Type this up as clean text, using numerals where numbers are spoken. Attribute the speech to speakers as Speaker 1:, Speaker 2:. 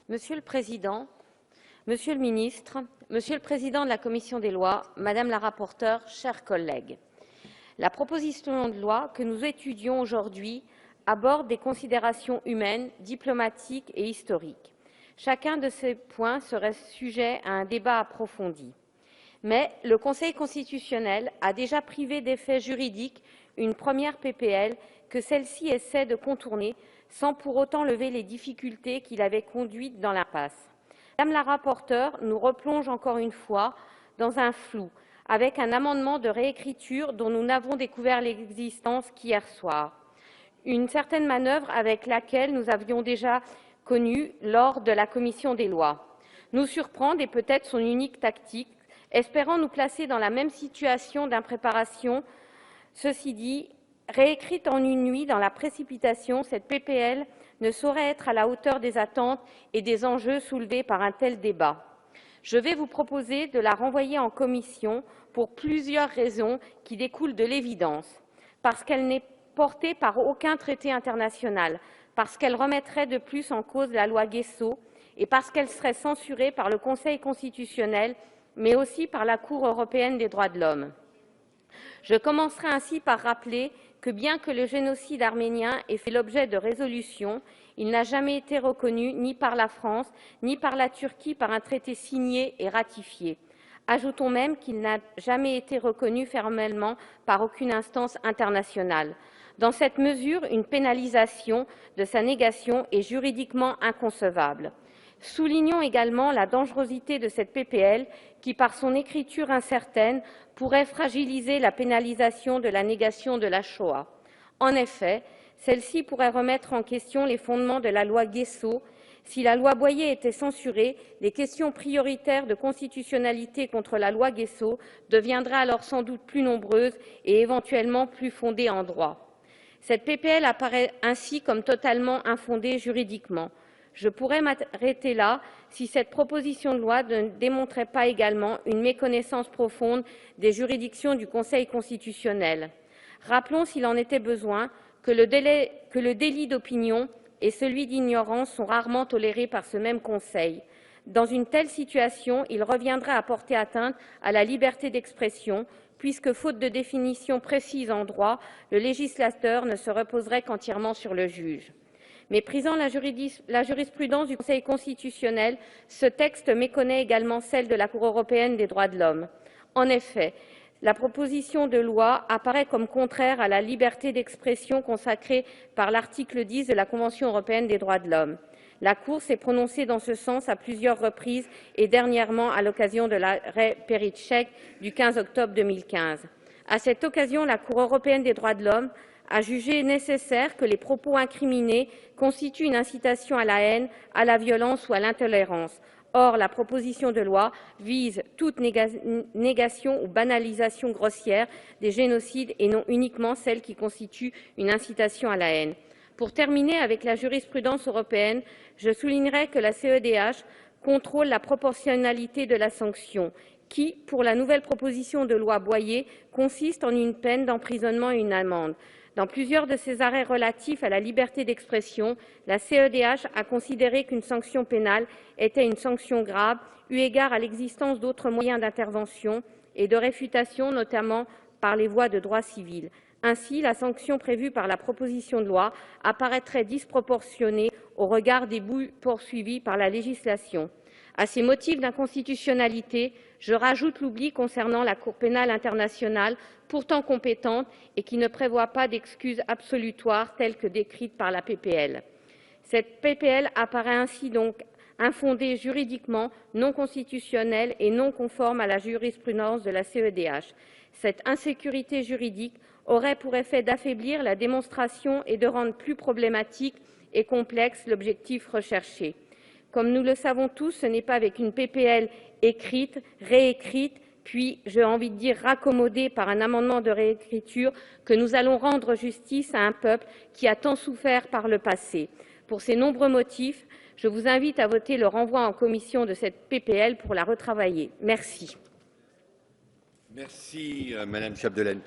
Speaker 1: Monsieur le Président, Monsieur le Ministre, Monsieur le Président de la Commission des lois, Madame la rapporteure, chers collègues, la proposition de loi que nous étudions aujourd'hui aborde des considérations humaines, diplomatiques et historiques. Chacun de ces points serait sujet à un débat approfondi. Mais le Conseil constitutionnel a déjà privé d'effet juridique une première PPL que celle-ci essaie de contourner sans pour autant lever les difficultés qui l'avaient conduite dans l'impasse. Madame la rapporteure nous replonge encore une fois dans un flou, avec un amendement de réécriture dont nous n'avons découvert l'existence qu'hier soir. Une certaine manœuvre avec laquelle nous avions déjà connu lors de la commission des lois. Nous surprendre et peut-être son unique tactique, espérant nous placer dans la même situation d'impréparation. Ceci dit, réécrite en une nuit dans la précipitation, cette PPL ne saurait être à la hauteur des attentes et des enjeux soulevés par un tel débat. Je vais vous proposer de la renvoyer en commission pour plusieurs raisons qui découlent de l'évidence. Parce qu'elle n'est portée par aucun traité international, parce qu'elle remettrait de plus en cause la loi Guessot et parce qu'elle serait censurée par le Conseil constitutionnel, mais aussi par la Cour européenne des droits de l'homme. Je commencerai ainsi par rappeler que bien que le génocide arménien ait fait l'objet de résolutions, il n'a jamais été reconnu ni par la France ni par la Turquie par un traité signé et ratifié. Ajoutons même qu'il n'a jamais été reconnu formellement par aucune instance internationale. Dans cette mesure, une pénalisation de sa négation est juridiquement inconcevable. Soulignons également la dangerosité de cette PPL qui, par son écriture incertaine, pourrait fragiliser la pénalisation de la négation de la Shoah. En effet, celle-ci pourrait remettre en question les fondements de la loi Guessot. Si la loi Boyer était censurée, les questions prioritaires de constitutionnalité contre la loi Guessot deviendraient alors sans doute plus nombreuses et éventuellement plus fondées en droit. Cette PPL apparaît ainsi comme totalement infondée juridiquement. Je pourrais m'arrêter là si cette proposition de loi ne démontrait pas également une méconnaissance profonde des juridictions du Conseil constitutionnel. Rappelons, s'il en était besoin, que le délit d'opinion et celui d'ignorance sont rarement tolérés par ce même Conseil. Dans une telle situation, il reviendrait à porter atteinte à la liberté d'expression, puisque, faute de définition précise en droit, le législateur ne se reposerait qu'entièrement sur le juge. Méprisant la jurisprudence du Conseil constitutionnel, ce texte méconnaît également celle de la Cour européenne des droits de l'homme. En effet, la proposition de loi apparaît comme contraire à la liberté d'expression consacrée par l'article 10 de la Convention européenne des droits de l'homme. La Cour s'est prononcée dans ce sens à plusieurs reprises et dernièrement à l'occasion de l'arrêt Pericek du 15 octobre 2015. À cette occasion, la Cour européenne des droits de l'homme a jugé nécessaire que les propos incriminés constituent une incitation à la haine, à la violence ou à l'intolérance. Or, la proposition de loi vise toute négation ou banalisation grossière des génocides et non uniquement celle qui constitue une incitation à la haine. Pour terminer avec la jurisprudence européenne, je soulignerai que la CEDH contrôle la proportionnalité de la sanction qui, pour la nouvelle proposition de loi Boyer, consiste en une peine d'emprisonnement et une amende. Dans plusieurs de ses arrêts relatifs à la liberté d'expression, la CEDH a considéré qu'une sanction pénale était une sanction grave, eu égard à l'existence d'autres moyens d'intervention et de réfutation, notamment par les voies de droit civil. Ainsi, la sanction prévue par la proposition de loi apparaîtrait disproportionnée au regard des buts poursuivis par la législation. À ces motifs d'inconstitutionnalité, je rajoute l'oubli concernant la Cour pénale internationale, pourtant compétente et qui ne prévoit pas d'excuses absolutoires telles que décrites par la PPL. Cette PPL apparaît ainsi donc infondée juridiquement, non constitutionnelle et non conforme à la jurisprudence de la CEDH. Cette insécurité juridique aurait pour effet d'affaiblir la démonstration et de rendre plus problématique et complexe l'objectif recherché. Comme nous le savons tous, ce n'est pas avec une PPL écrite, réécrite, puis, j'ai envie de dire, raccommodée par un amendement de réécriture que nous allons rendre justice à un peuple qui a tant souffert par le passé. Pour ces nombreux motifs, je vous invite à voter le renvoi en commission de cette PPL pour la retravailler. Merci.
Speaker 2: Merci, Madame Chapdelaine.